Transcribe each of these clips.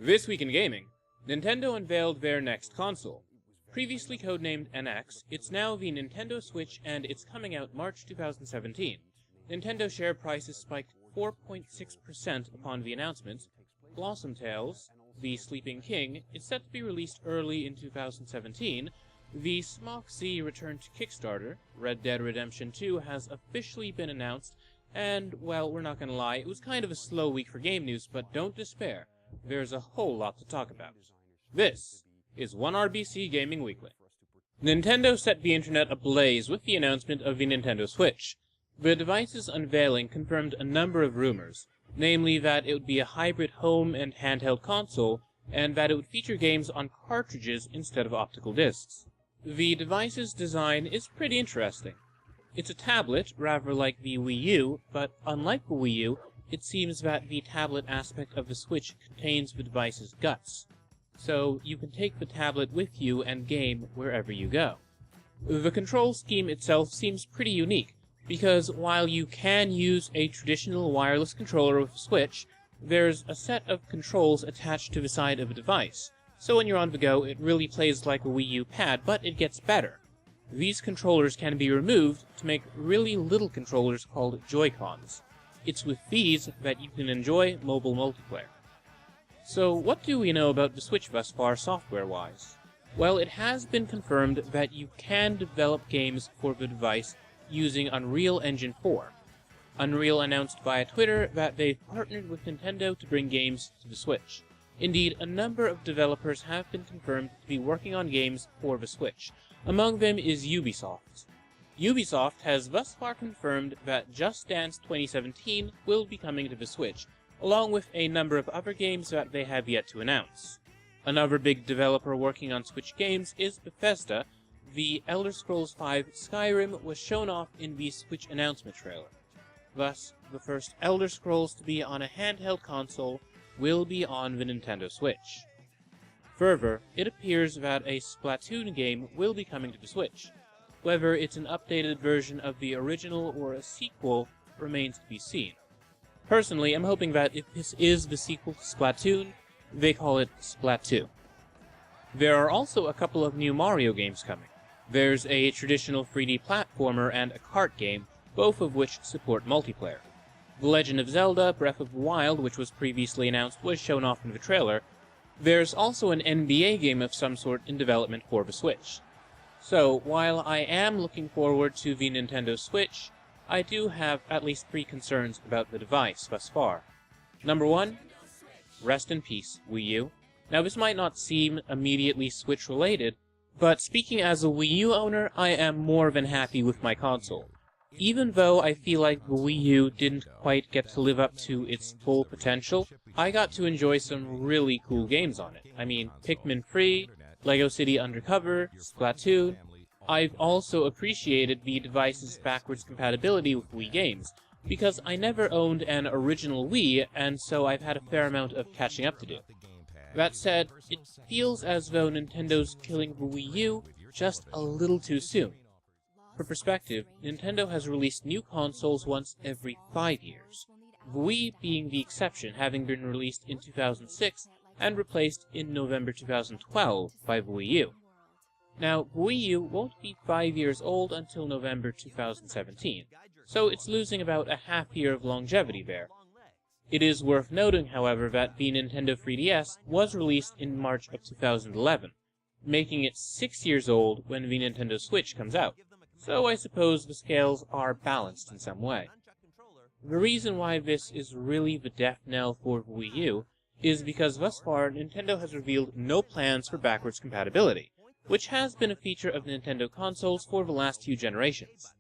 This week in gaming, Nintendo unveiled their next console. Previously codenamed NX, it's now the Nintendo Switch and it's coming out March 2017. Nintendo share prices spiked 4.6% upon the announcement. Blossom Tales, The Sleeping King, is set to be released early in 2017. The Smock Z returned to Kickstarter. Red Dead Redemption 2 has officially been announced, and, well, we're not gonna lie, it was kind of a slow week for game news, but don't despair. There's a whole lot to talk about. This is 1RBC Gaming Weekly. Nintendo set the internet ablaze with the announcement of the Nintendo Switch. The device's unveiling confirmed a number of rumors, namely that it would be a hybrid home and handheld console, and that it would feature games on cartridges instead of optical discs. The device's design is pretty interesting. It's a tablet, rather like the Wii U, but unlike the Wii U, it seems that the tablet aspect of the Switch contains the device's guts, so you can take the tablet with you and game wherever you go. The control scheme itself seems pretty unique, because while you can use a traditional wireless controller with the Switch, there's a set of controls attached to the side of the device, so when you're on the go it really plays like a Wii U pad, but it gets better. These controllers can be removed to make really little controllers called Joy-Cons. It's with these that you can enjoy mobile multiplayer. So what do we know about the Switch thus far software-wise? Well, it has been confirmed that you can develop games for the device using Unreal Engine 4. Unreal announced via Twitter that they've partnered with Nintendo to bring games to the Switch. Indeed, a number of developers have been confirmed to be working on games for the Switch. Among them is Ubisoft. Ubisoft has thus far confirmed that Just Dance 2017 will be coming to the Switch, along with a number of other games that they have yet to announce. Another big developer working on Switch games is Bethesda. The Elder Scrolls V Skyrim was shown off in the Switch announcement trailer. Thus, the first Elder Scrolls to be on a handheld console will be on the Nintendo Switch. Further, it appears that a Splatoon game will be coming to the Switch. Whether it's an updated version of the original or a sequel remains to be seen. Personally, I'm hoping that if this is the sequel to Splatoon, they call it Splat 2. There are also a couple of new Mario games coming. There's a traditional 3D platformer and a kart game, both of which support multiplayer. The Legend of Zelda Breath of the Wild, which was previously announced, was shown off in the trailer. There's also an NBA game of some sort in development for the Switch. So, while I am looking forward to the Nintendo Switch, I do have at least 3 concerns about the device thus far. Number 1, rest in peace, Wii U. Now this might not seem immediately Switch-related, but speaking as a Wii U owner, I am more than happy with my console. Even though I feel like the Wii U didn't quite get to live up to its full potential, I got to enjoy some really cool games on it. I mean, Pikmin 3, Lego City Undercover, Splatoon. I've also appreciated the device's backwards compatibility with Wii games, because I never owned an original Wii, and so I've had a fair amount of catching up to do. That said, it feels as though Nintendo's killing the Wii U just a little too soon. For perspective, Nintendo has released new consoles once every 5 years, the Wii being the exception, having been released in 2006 and replaced in November 2012 by the Wii U. Now, the Wii U won't be 5 years old until November 2017, so it's losing about a half year of longevity there. It is worth noting, however, that the Nintendo 3DS was released in March of 2011, making it 6 years old when the Nintendo Switch comes out. So I suppose the scales are balanced in some way. The reason why this is really the death knell for the Wii U is because thus far Nintendo has revealed no plans for backwards compatibility, which has been a feature of Nintendo consoles for the last few generations.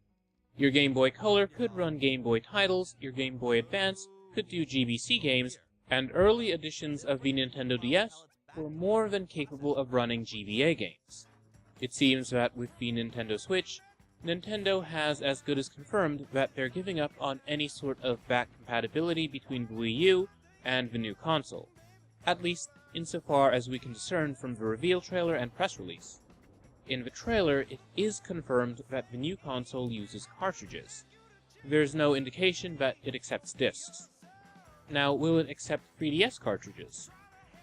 Your Game Boy Color could run Game Boy titles, your Game Boy Advance could do GBC games, and early editions of the Nintendo DS were more than capable of running GBA games. It seems that with the Nintendo Switch, Nintendo has as good as confirmed that they're giving up on any sort of back compatibility between the Wii U and the new console, at least insofar as we can discern from the reveal trailer and press release. In the trailer, it is confirmed that the new console uses cartridges. There's no indication that it accepts discs. Now, will it accept 3DS cartridges?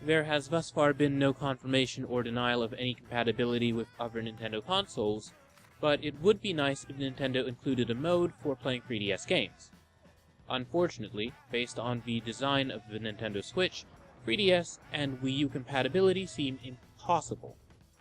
There has thus far been no confirmation or denial of any compatibility with other Nintendo consoles, but it would be nice if Nintendo included a mode for playing 3DS games. Unfortunately, based on the design of the Nintendo Switch, 3DS and Wii U compatibility seem impossible.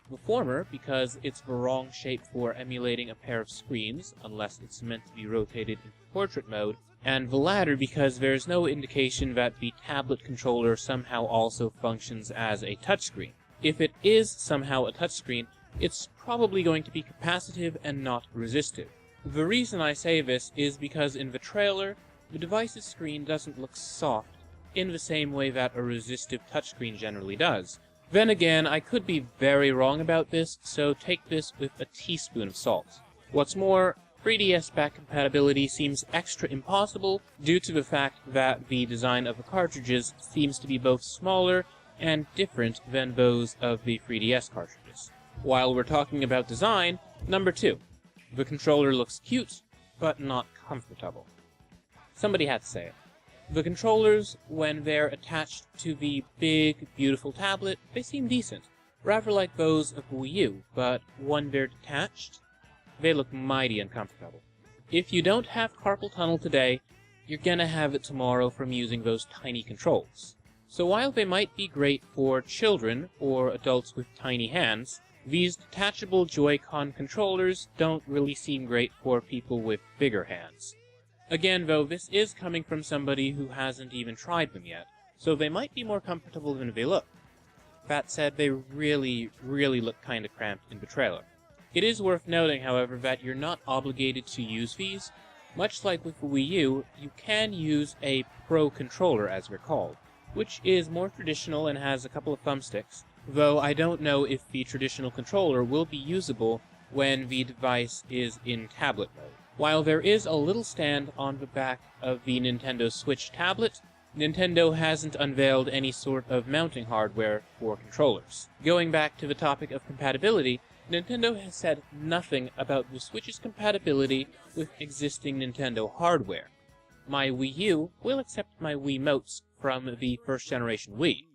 The former because it's the wrong shape for emulating a pair of screens, unless it's meant to be rotated into portrait mode, and the latter because there's no indication that the tablet controller somehow also functions as a touchscreen. If it is somehow a touchscreen, it's probably going to be capacitive and not resistive. The reason I say this is because in the trailer, the device's screen doesn't look soft in the same way that a resistive touchscreen generally does. Then again, I could be very wrong about this, so take this with a teaspoon of salt. What's more, 3DS back compatibility seems extra impossible due to the fact that the design of the cartridges seems to be both smaller and different than those of the 3DS cartridges. While we're talking about design, number 2. The controller looks cute, but not comfortable. Somebody had to say it. The controllers, when they're attached to the big, beautiful tablet, they seem decent, rather like those of Wii U, but when they're detached, they look mighty uncomfortable. If you don't have carpal tunnel today, you're gonna have it tomorrow from using those tiny controls. So while they might be great for children or adults with tiny hands, these detachable Joy-Con controllers don't really seem great for people with bigger hands. Again, though, this is coming from somebody who hasn't even tried them yet, so they might be more comfortable than they look. That said, they really look kinda cramped in the trailer. It is worth noting, however, that you're not obligated to use these. Much like with the Wii U, you can use a Pro controller, as they're called, which is more traditional and has a couple of thumbsticks, though I don't know if the traditional controller will be usable when the device is in tablet mode. While there is a little stand on the back of the Nintendo Switch tablet, Nintendo hasn't unveiled any sort of mounting hardware for controllers. Going back to the topic of compatibility, Nintendo has said nothing about the Switch's compatibility with existing Nintendo hardware. My Wii U will accept my Wiimotes from the first generation Wii.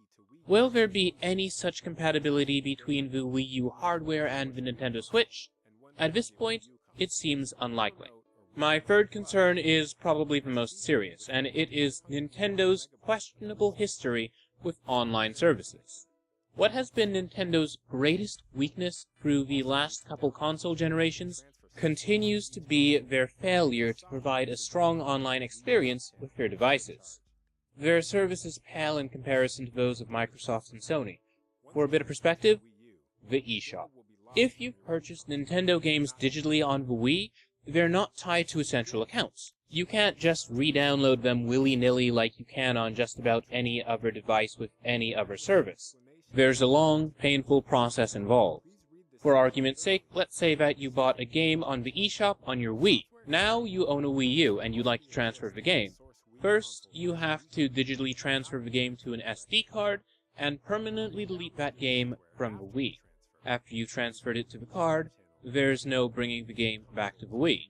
Will there be any such compatibility between the Wii U hardware and the Nintendo Switch? At this point, it seems unlikely. My third concern is probably the most serious, and it is Nintendo's questionable history with online services. What has been Nintendo's greatest weakness through the last couple console generations continues to be their failure to provide a strong online experience with their devices. Their services pale in comparison to those of Microsoft and Sony. For a bit of perspective, the eShop. If you've purchased Nintendo games digitally on the Wii, they're not tied to essential accounts. You can't just re-download them willy-nilly like you can on just about any other device with any other service. There's a long, painful process involved. For argument's sake, let's say that you bought a game on the eShop on your Wii. Now you own a Wii U and you'd like to transfer the game. First, you have to digitally transfer the game to an SD card and permanently delete that game from the Wii. After you transferred it to the card, there's no bringing the game back to the Wii.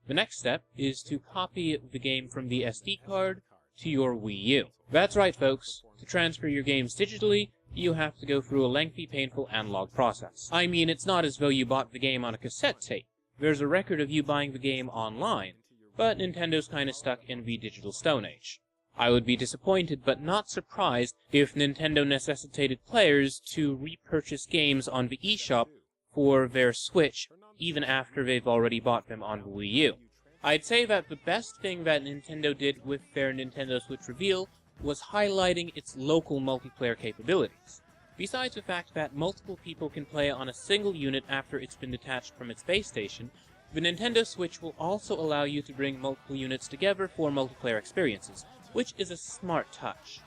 The next step is to copy the game from the SD card to your Wii U. That's right, folks. To transfer your games digitally, you have to go through a lengthy, painful analog process. I mean, it's not as though you bought the game on a cassette tape. There's a record of you buying the game online, but Nintendo's kinda stuck in the digital Stone Age. I would be disappointed but not surprised if Nintendo necessitated players to repurchase games on the eShop for their Switch even after they've already bought them on the Wii U. I'd say that the best thing that Nintendo did with their Nintendo Switch reveal was highlighting its local multiplayer capabilities. Besides the fact that multiple people can play on a single unit after it's been detached from its base station, the Nintendo Switch will also allow you to bring multiple units together for multiplayer experiences, which is a smart touch.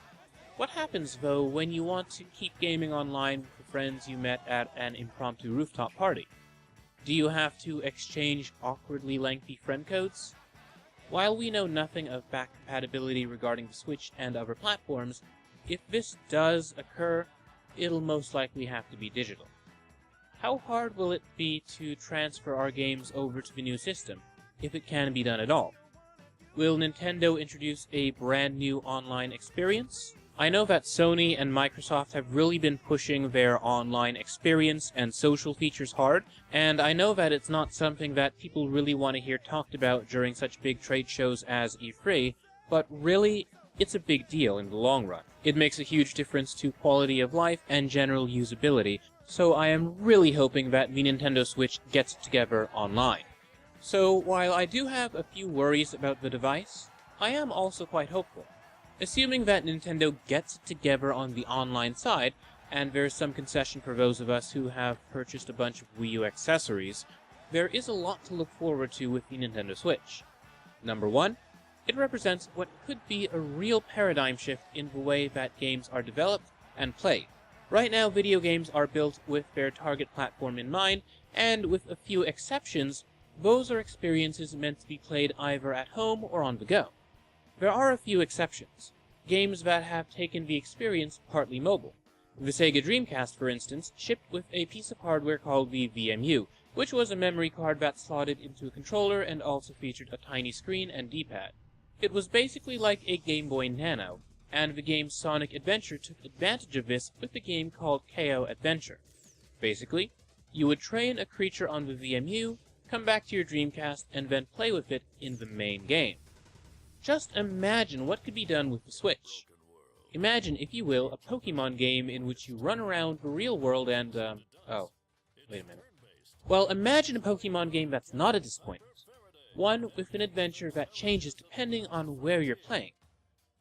What happens, though, when you want to keep gaming online with the friends you met at an impromptu rooftop party? Do you have to exchange awkwardly lengthy friend codes? While we know nothing of back compatibility regarding the Switch and other platforms, if this does occur, it'll most likely have to be digital. How hard will it be to transfer our games over to the new system, if it can be done at all? Will Nintendo introduce a brand new online experience? I know that Sony and Microsoft have really been pushing their online experience and social features hard, and I know that it's not something that people really want to hear talked about during such big trade shows as E3, but really, it's a big deal in the long run. It makes a huge difference to quality of life and general usability, so I am really hoping that the Nintendo Switch gets it together online. So while I do have a few worries about the device, I am also quite hopeful. Assuming that Nintendo gets it together on the online side, and there's some concession for those of us who have purchased a bunch of Wii U accessories, there is a lot to look forward to with the Nintendo Switch. Number one, it represents what could be a real paradigm shift in the way that games are developed and played. Right now, video games are built with their target platform in mind, and with a few exceptions, those are experiences meant to be played either at home or on the go. There are a few exceptions. Games that have taken the experience partly mobile. The Sega Dreamcast, for instance, shipped with a piece of hardware called the VMU, which was a memory card that slotted into a controller and also featured a tiny screen and D-pad. It was basically like a Game Boy Nano, and the game Sonic Adventure took advantage of this with a game called KO Adventure. Basically, you would train a creature on the VMU, come back to your Dreamcast, and then play with it in the main game. Just imagine what could be done with the Switch. Imagine, if you will, a Pokemon game in which you run around the real world and, oh, wait a minute. Well, imagine a Pokemon game that's not a disappointment. One with an adventure that changes depending on where you're playing.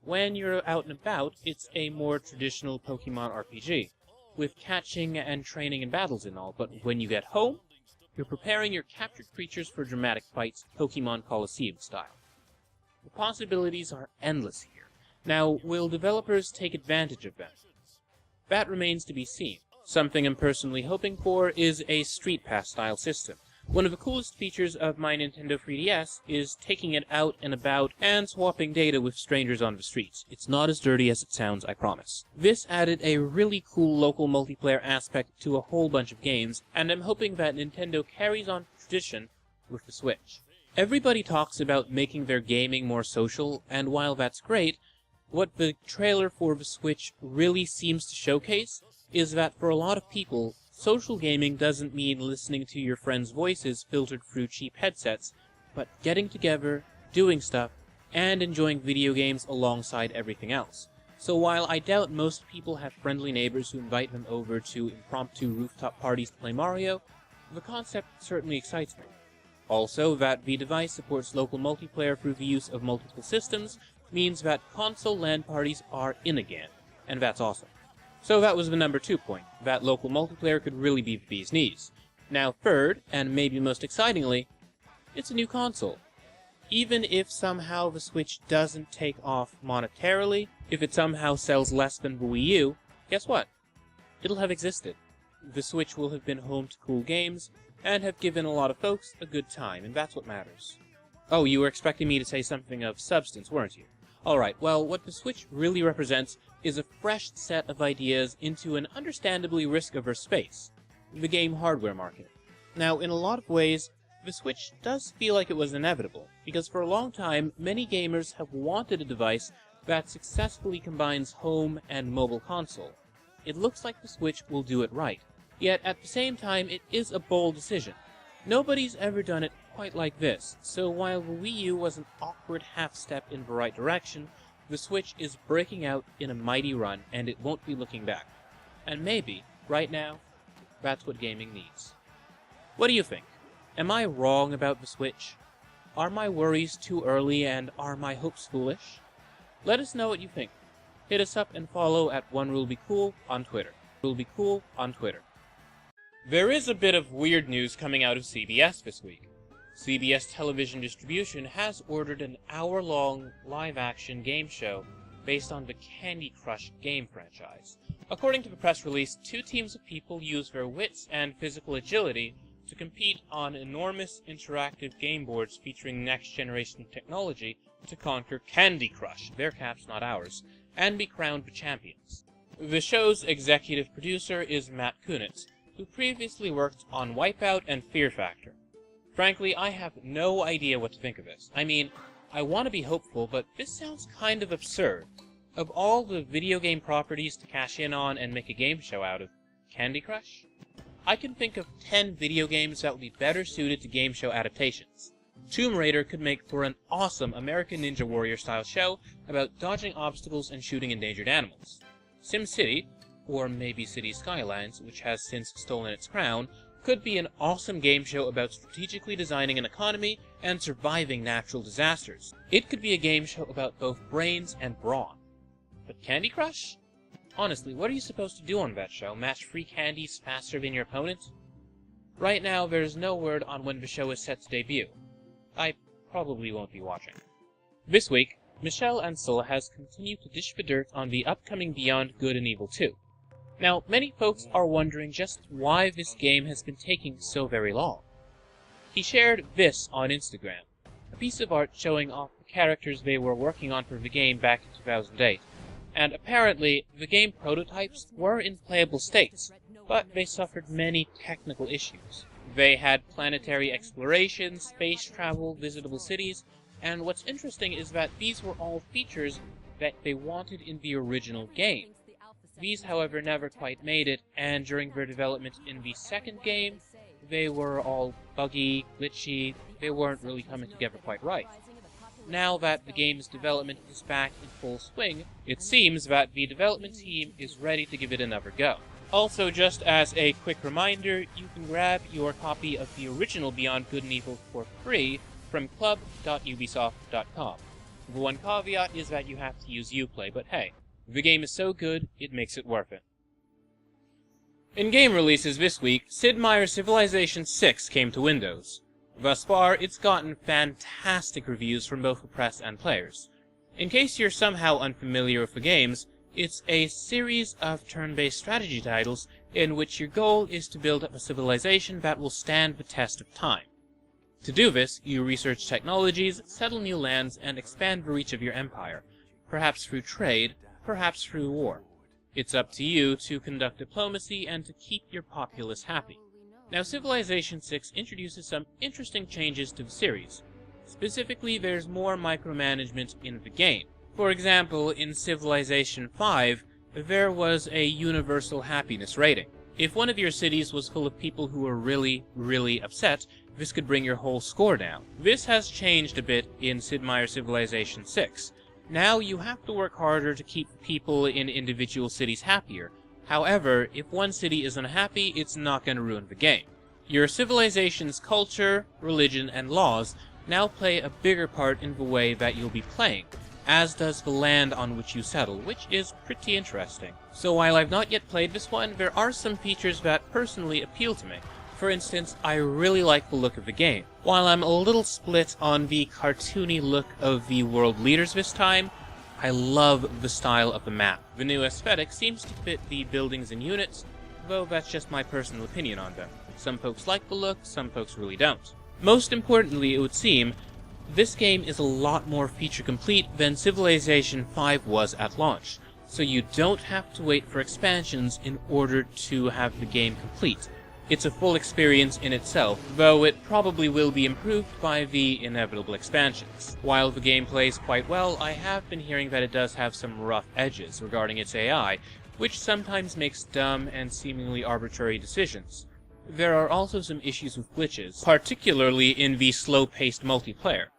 When you're out and about, it's a more traditional Pokemon RPG, with catching and training and battles and all, but when you get home, you're preparing your captured creatures for dramatic fights, Pokemon Coliseum style. The possibilities are endless here. Now, will developers take advantage of them? That remains to be seen. Something I'm personally hoping for is a Street Pass style system. One of the coolest features of my Nintendo 3DS is taking it out and about and swapping data with strangers on the streets. It's not as dirty as it sounds, I promise. This added a really cool local multiplayer aspect to a whole bunch of games, and I'm hoping that Nintendo carries on tradition with the Switch. Everybody talks about making their gaming more social, and while that's great, what the trailer for the Switch really seems to showcase is that for a lot of people, social gaming doesn't mean listening to your friends' voices filtered through cheap headsets, but getting together, doing stuff, and enjoying video games alongside everything else. So while I doubt most people have friendly neighbors who invite them over to impromptu rooftop parties to play Mario, the concept certainly excites me. Also, that the device supports local multiplayer through the use of multiple systems means that console LAN parties are in again, and that's awesome. So that was the number 2 point, that local multiplayer could really be the bee's knees. Now third, and maybe most excitingly, it's a new console. Even if somehow the Switch doesn't take off monetarily, if it somehow sells less than the Wii U, guess what? It'll have existed. The Switch will have been home to cool games, and have given a lot of folks a good time, and that's what matters. Oh, you were expecting me to say something of substance, weren't you? Alright, well, what the Switch really represents is a fresh set of ideas into an understandably risk-averse space, the game hardware market. Now, in a lot of ways, the Switch does feel like it was inevitable, because for a long time, many gamers have wanted a device that successfully combines home and mobile console. It looks like the Switch will do it right. Yet, at the same time, it is a bold decision. Nobody's ever done it quite like this, so while the Wii U was an awkward half-step in the right direction, the Switch is breaking out in a mighty run, and it won't be looking back. And maybe, right now, that's what gaming needs. What do you think? Am I wrong about the Switch? Are my worries too early, and are my hopes foolish? Let us know what you think. Hit us up and follow at OneRuleBeCool on Twitter. RuleBeCool on Twitter. There is a bit of weird news coming out of CBS this week. CBS Television Distribution has ordered an hour-long live-action game show based on the Candy Crush game franchise. According to the press release, 2 teams of people use their wits and physical agility to compete on enormous interactive game boards featuring next-generation technology to conquer Candy Crush, their caps not ours, and be crowned the champions. The show's executive producer is Matt Kunitz, who previously worked on Wipeout and Fear Factor. Frankly, I have no idea what to think of this. I mean, I want to be hopeful, but this sounds kind of absurd. Of all the video game properties to cash in on and make a game show out of, Candy Crush? I can think of 10 video games that would be better suited to game show adaptations. Tomb Raider could make for an awesome American Ninja Warrior style show about dodging obstacles and shooting endangered animals. SimCity, or maybe City Skylines, which has since stolen its crown, could be an awesome game show about strategically designing an economy and surviving natural disasters. It could be a game show about both brains and brawn. But Candy Crush? Honestly, what are you supposed to do on that show? Match free candies faster than your opponent? Right now, there's no word on when the show is set to debut. I probably won't be watching. This week, Michel Ancel has continued to dish the dirt on the upcoming Beyond Good and Evil 2. Now, many folks are wondering just why this game has been taking so very long. He shared this on Instagram, a piece of art showing off the characters they were working on for the game back in 2008. And apparently, the game prototypes were in playable states, but they suffered many technical issues. They had planetary exploration, space travel, visitable cities, and what's interesting is that these were all features that they wanted in the original game. These, however, never quite made it, and during their development in the second game, they were all buggy, glitchy, they weren't really coming together quite right. Now that the game's development is back in full swing, it seems that the development team is ready to give it another go. Also, just as a quick reminder, you can grab your copy of the original Beyond Good and Evil for free from club.ubisoft.com. The one caveat is that you have to use Uplay, but hey, the game is so good, it makes it worth it. In game releases this week, Sid Meier's Civilization VI came to Windows. Thus far, it's gotten fantastic reviews from both the press and players. In case you're somehow unfamiliar with the games, it's a series of turn-based strategy titles in which your goal is to build up a civilization that will stand the test of time. To do this, you research technologies, settle new lands, and expand the reach of your empire, perhaps through trade, perhaps through war. It's up to you to conduct diplomacy and to keep your populace happy. Now, Civilization VI introduces some interesting changes to the series. Specifically, there's more micromanagement in the game. For example, in Civilization V, there was a universal happiness rating. If one of your cities was full of people who were really, really upset, this could bring your whole score down. This has changed a bit in Sid Meier's Civilization VI. Now you have to work harder to keep people in individual cities happier. However, if one city is unhappy, it's not going to ruin the game. Your civilization's culture, religion, and laws now play a bigger part in the way that you'll be playing, as does the land on which you settle, which is pretty interesting. So while I've not yet played this one, there are some features that personally appeal to me. For instance, I really like the look of the game. While I'm a little split on the cartoony look of the world leaders this time, I love the style of the map. The new aesthetic seems to fit the buildings and units, though that's just my personal opinion on them. Some folks like the look, some folks really don't. Most importantly, it would seem, this game is a lot more feature complete than Civilization V was at launch, so you don't have to wait for expansions in order to have the game complete. It's a full experience in itself, though it probably will be improved by the inevitable expansions. While the game plays quite well, I have been hearing that it does have some rough edges regarding its AI, which sometimes makes dumb and seemingly arbitrary decisions. There are also some issues with glitches, particularly in the slow-paced multiplayer.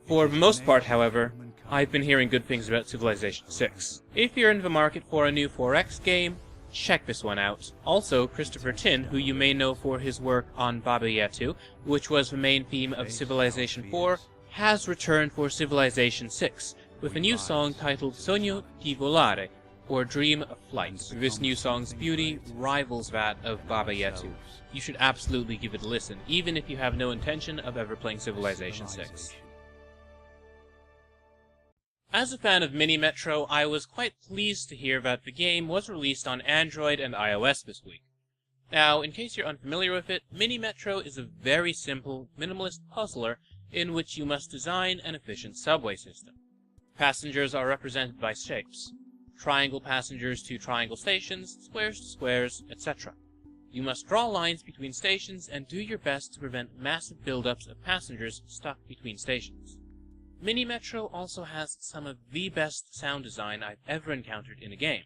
For the most part, however, I've been hearing good things about Civilization VI. If you're in the market for a new 4X game, check this one out. Also, Christopher Tin, who you may know for his work on Baba Yaga, which was the main theme of Civilization IV, has returned for Civilization VI, with a new song titled Sogno di Volare, or Dream of Flight. This new song's beauty rivals that of Baba Yaga. You should absolutely give it a listen, even if you have no intention of ever playing Civilization VI. As a fan of Mini Metro, I was quite pleased to hear that the game was released on Android and iOS this week. Now, in case you're unfamiliar with it, Mini Metro is a very simple, minimalist puzzler in which you must design an efficient subway system. Passengers are represented by shapes. Triangle passengers to triangle stations, squares to squares, etc. You must draw lines between stations and do your best to prevent massive buildups of passengers stuck between stations. Mini Metro also has some of the best sound design I've ever encountered in a game.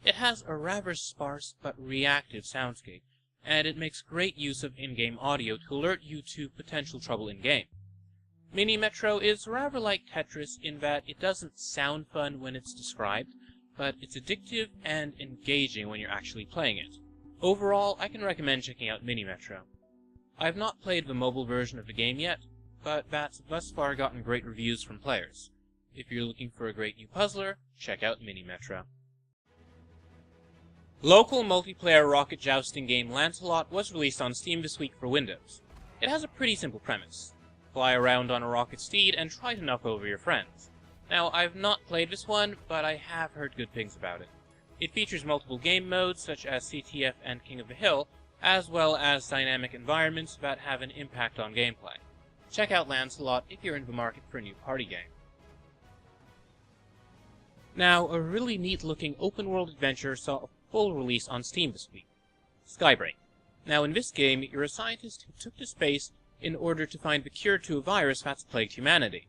It has a rather sparse but reactive soundscape, and it makes great use of in-game audio to alert you to potential trouble in-game. Mini Metro is rather like Tetris in that it doesn't sound fun when it's described, but it's addictive and engaging when you're actually playing it. Overall, I can recommend checking out Mini Metro. I've not played the mobile version of the game yet, but that's thus far gotten great reviews from players. If you're looking for a great new puzzler, check out Mini Metro. Local multiplayer rocket jousting game Lancelot was released on Steam this week for Windows. It has a pretty simple premise. Fly around on a rocket steed and try to knock over your friends. Now, I've not played this one, but I have heard good things about it. It features multiple game modes such as CTF and King of the Hill, as well as dynamic environments that have an impact on gameplay. Check out Lancelot if you're in the market for a new party game. Now, a really neat-looking open-world adventure saw a full release on Steam this week, Skybreak. Now, in this game, you're a scientist who took to space in order to find the cure to a virus that's plagued humanity.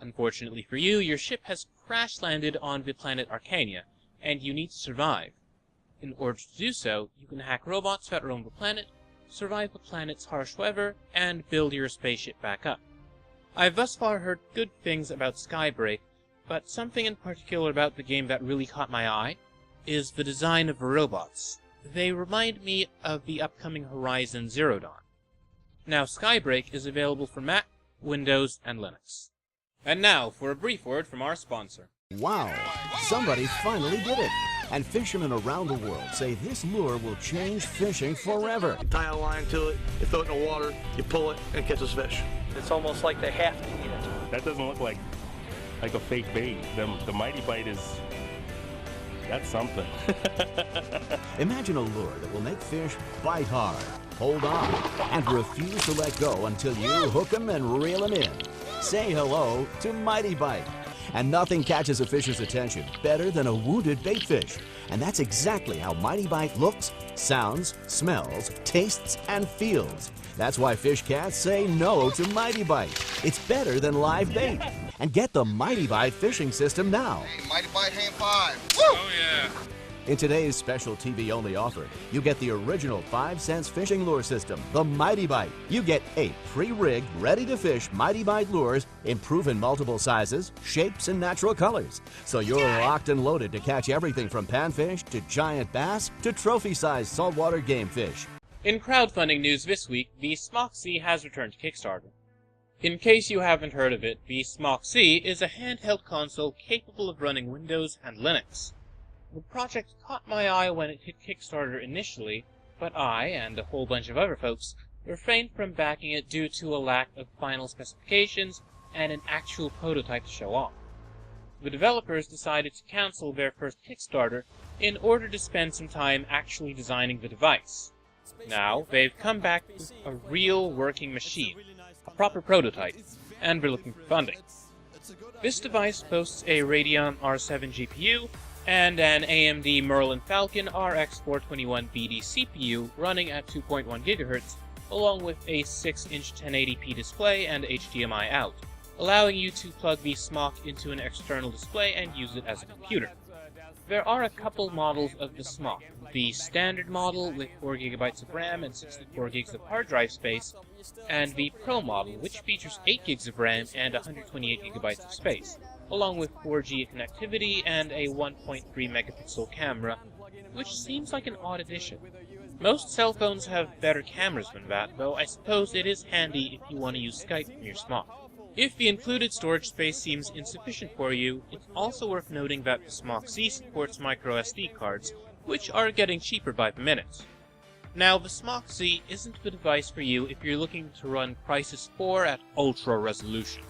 Unfortunately for you, your ship has crash-landed on the planet Arcania, and you need to survive. In order to do so, you can hack robots that roam the planet, survive the planet's harsh weather, and build your spaceship back up. I've thus far heard good things about Skybreak, but something in particular about the game that really caught my eye is the design of the robots. They remind me of the upcoming Horizon Zero Dawn. Now, Skybreak is available for Mac, Windows, and Linux. And now, for a brief word from our sponsor. Wow, somebody finally did it. And fishermen around the world say this lure will change fishing forever. You tie a line to it, you throw it in the water, you pull it, and it catches fish. It's almost like they have to eat it. That doesn't look like a fake bait. The Mighty Bite is... that's something. Imagine a lure that will make fish bite hard, hold on, and refuse to let go until you hook them and reel them in. Say hello to Mighty Bite. And nothing catches a fish's attention better than a wounded bait fish. And that's exactly how Mighty Bite looks, sounds, smells, tastes, and feels. That's why fish cats say no to Mighty Bite. It's better than live bait. And get the Mighty Bite fishing system now. Hey, Mighty Bite Hand 5. Woo! Oh yeah! In today's special TV-only offer, you get the original 5-cents fishing lure system, the Mighty Bite. You get 8 pre-rigged, ready-to-fish Mighty Bite lures in proven multiple sizes, shapes, and natural colors. So you're locked and loaded to catch everything from panfish to giant bass to trophy-sized saltwater game fish. In crowdfunding news this week, the Smoxy has returned to Kickstarter. In case you haven't heard of it, the Smoxy is a handheld console capable of running Windows and Linux. The project caught my eye when it hit Kickstarter initially, but I, and a whole bunch of other folks, refrained from backing it due to a lack of final specifications and an actual prototype to show off. The developers decided to cancel their first Kickstarter in order to spend some time actually designing the device. Now, they've come back with a real working machine, a proper prototype, and they're looking for funding. This device boasts a Radeon R7 GPU, and an AMD Merlin Falcon RX 421BD CPU running at 2.1 GHz, along with a 6-inch 1080p display and HDMI out, allowing you to plug the Smock into an external display and use it as a computer. There are a couple models of the Smock, the standard model with 4GB of RAM and 64GB of hard drive space, and the Pro model, which features 8GB of RAM and 128GB of space, along with 4G connectivity and a 1.3 megapixel camera, which seems like an odd addition. Most cell phones have better cameras than that, though I suppose it is handy if you want to use Skype from your Smock. If the included storage space seems insufficient for you, it's also worth noting that the Smock C supports microSD cards, which are getting cheaper by the minute. Now, the Smock Z isn't the device for you if you're looking to run Crysis 4 at ultra resolution.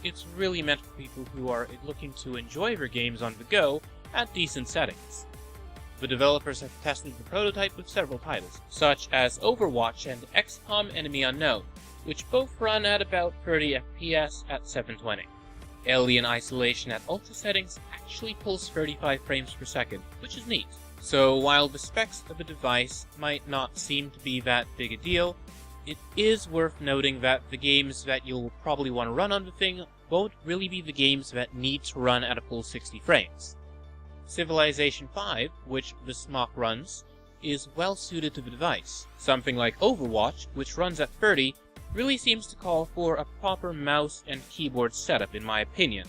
It's really meant for people who are looking to enjoy their games on the go at decent settings. The developers have tested the prototype with several titles, such as Overwatch and XCOM Enemy Unknown, which both run at about 30 FPS at 720. Alien Isolation at ultra settings actually pulls 35 frames per second, which is neat. So while the specs of the device might not seem to be that big a deal, it is worth noting that the games that you'll probably want to run on the thing won't really be the games that need to run at a full 60 frames. Civilization V, which the SMOC runs, is well suited to the device. Something like Overwatch, which runs at 30, really seems to call for a proper mouse and keyboard setup in my opinion.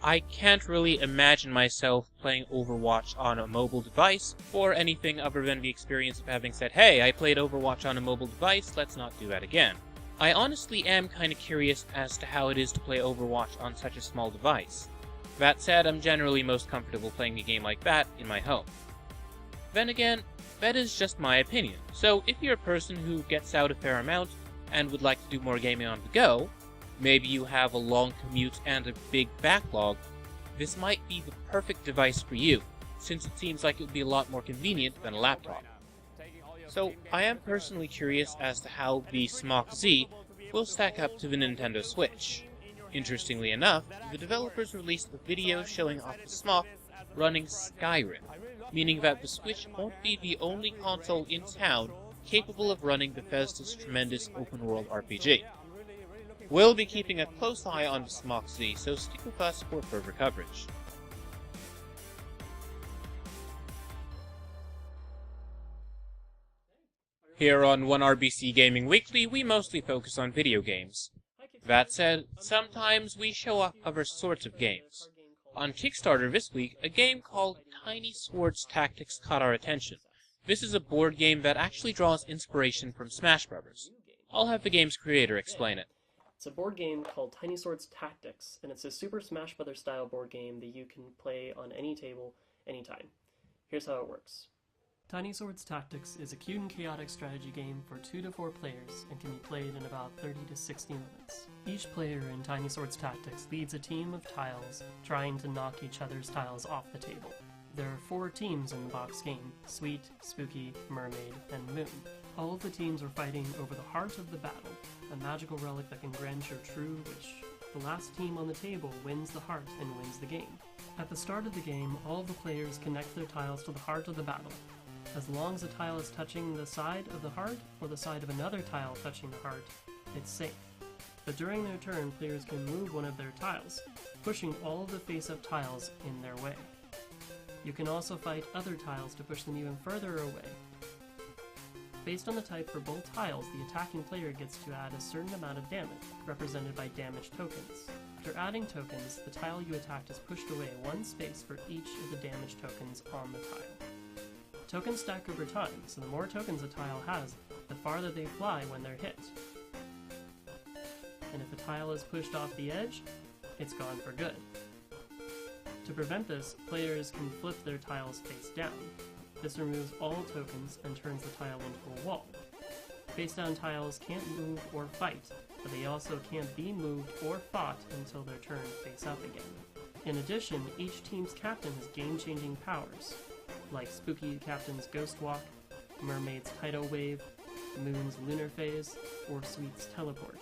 I can't really imagine myself playing Overwatch on a mobile device for anything other than the experience of having said, hey, I played Overwatch on a mobile device, let's not do that again. I honestly am kinda curious as to how it is to play Overwatch on such a small device. That said, I'm generally most comfortable playing a game like that in my home. Then again, that is just my opinion, so if you're a person who gets out a fair amount and would like to do more gaming on the go, maybe you have a long commute and a big backlog, this might be the perfect device for you, since it seems like it would be a lot more convenient than a laptop. So, I am personally curious as to how the SMOC Z will stack up to the Nintendo Switch. Interestingly enough, the developers released a video showing off the SMOC running Skyrim, meaning that the Switch won't be the only console in town capable of running Bethesda's tremendous open-world RPG. We'll be keeping a close eye on the SMOC Z, so stick with us for further coverage. Here on 1RBC Gaming Weekly, we mostly focus on video games. That said, sometimes we show off other sorts of games. On Kickstarter this week, a game called Tiny Swords Tactics caught our attention. This is a board game that actually draws inspiration from Smash Bros. I'll have the game's creator explain it. It's a board game called Tiny Swords Tactics, and it's a Super Smash Bros. Style board game that you can play on any table, anytime. Here's how it works. Tiny Swords Tactics is a cute and chaotic strategy game for 2 to 4 players and can be played in about 30 to 60 minutes. Each player in Tiny Swords Tactics leads a team of tiles trying to knock each other's tiles off the table. There are 4 teams in the box game: Sweet, Spooky, Mermaid, and Moon. All of the teams are fighting over the Heart of the Battle, a magical relic that can grant your true wish. The last team on the table wins the heart and wins the game. At the start of the game, all of the players connect their tiles to the Heart of the Battle. As long as a tile is touching the side of the heart, or the side of another tile touching the heart, it's safe. But during their turn, players can move one of their tiles, pushing all of the face-up tiles in their way. You can also fight other tiles to push them even further away. Based on the type for both tiles, the attacking player gets to add a certain amount of damage, represented by damage tokens. After adding tokens, the tile you attacked is pushed away 1 space for each of the damage tokens on the tile. Tokens stack over time, so the more tokens a tile has, the farther they fly when they're hit. And if a tile is pushed off the edge, it's gone for good. To prevent this, players can flip their tiles face down. This removes all tokens and turns the tile into a wall. Face down tiles can't move or fight, but they also can't be moved or fought until their turn face up again. In addition, each team's captain has game-changing powers, like Spooky Captain's Ghost Walk, Mermaid's Tidal Wave, Moon's Lunar Phase, or Sweet's Teleport.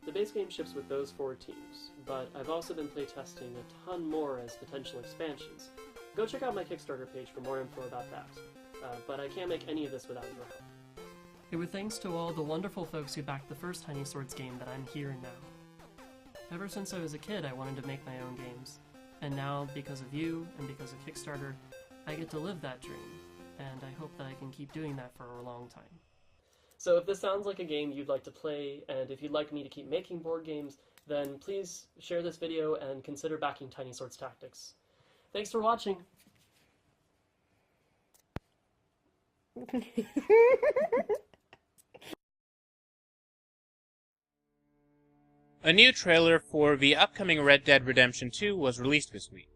The base game ships with those 4 teams, but I've also been playtesting a ton more as potential expansions. Go check out my Kickstarter page for more info about that, but I can't make any of this without your help. It was thanks to all the wonderful folks who backed the first Tiny Swords game that I'm here now. Ever since I was a kid, I wanted to make my own games, and now, because of you and because of Kickstarter, I get to live that dream, and I hope that I can keep doing that for a long time. So if this sounds like a game you'd like to play, and if you'd like me to keep making board games, then please share this video and consider backing Tiny Swords Tactics. Thanks for watching! A new trailer for the upcoming Red Dead Redemption 2 was released this week.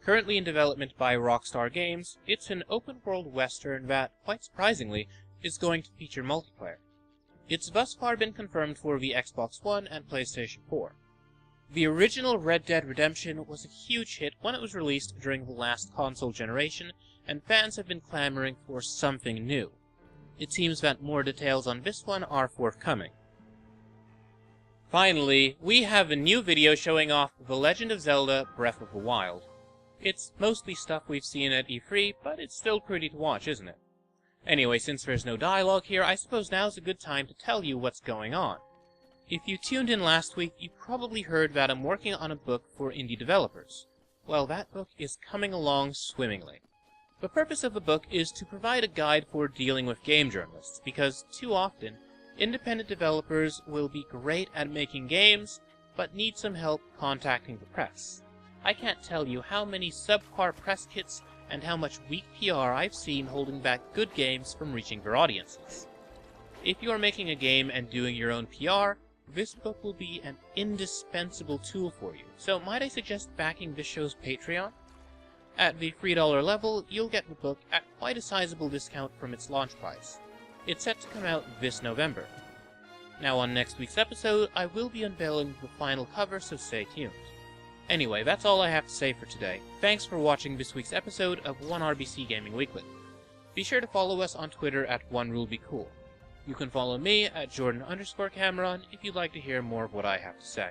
Currently in development by Rockstar Games, it's an open-world western that, quite surprisingly, is going to feature multiplayer. It's thus far been confirmed for the Xbox One and PlayStation 4. The original Red Dead Redemption was a huge hit when it was released during the last console generation, and fans have been clamoring for something new. It seems that more details on this one are forthcoming. Finally, we have a new video showing off The Legend of Zelda Breath of the Wild. It's mostly stuff we've seen at E3, but it's still pretty to watch, isn't it? Anyway, since there's no dialogue here, I suppose now's a good time to tell you what's going on. If you tuned in last week, you probably heard that I'm working on a book for indie developers. Well, that book is coming along swimmingly. The purpose of the book is to provide a guide for dealing with game journalists, because too often, independent developers will be great at making games, but need some help contacting the press. I can't tell you how many subpar press kits and how much weak PR I've seen holding back good games from reaching their audiences. If you are making a game and doing your own PR, this book will be an indispensable tool for you, so might I suggest backing this show's Patreon? At the $3 level, you'll get the book at quite a sizable discount from its launch price. It's set to come out this November. Now on next week's episode, I will be unveiling the final cover, so stay tuned. Anyway, that's all I have to say for today. Thanks for watching this week's episode of 1RBC Gaming Weekly. Be sure to follow us on Twitter at OneRuleBeCool. You can follow me at Jordan_Cameron if you'd like to hear more of what I have to say.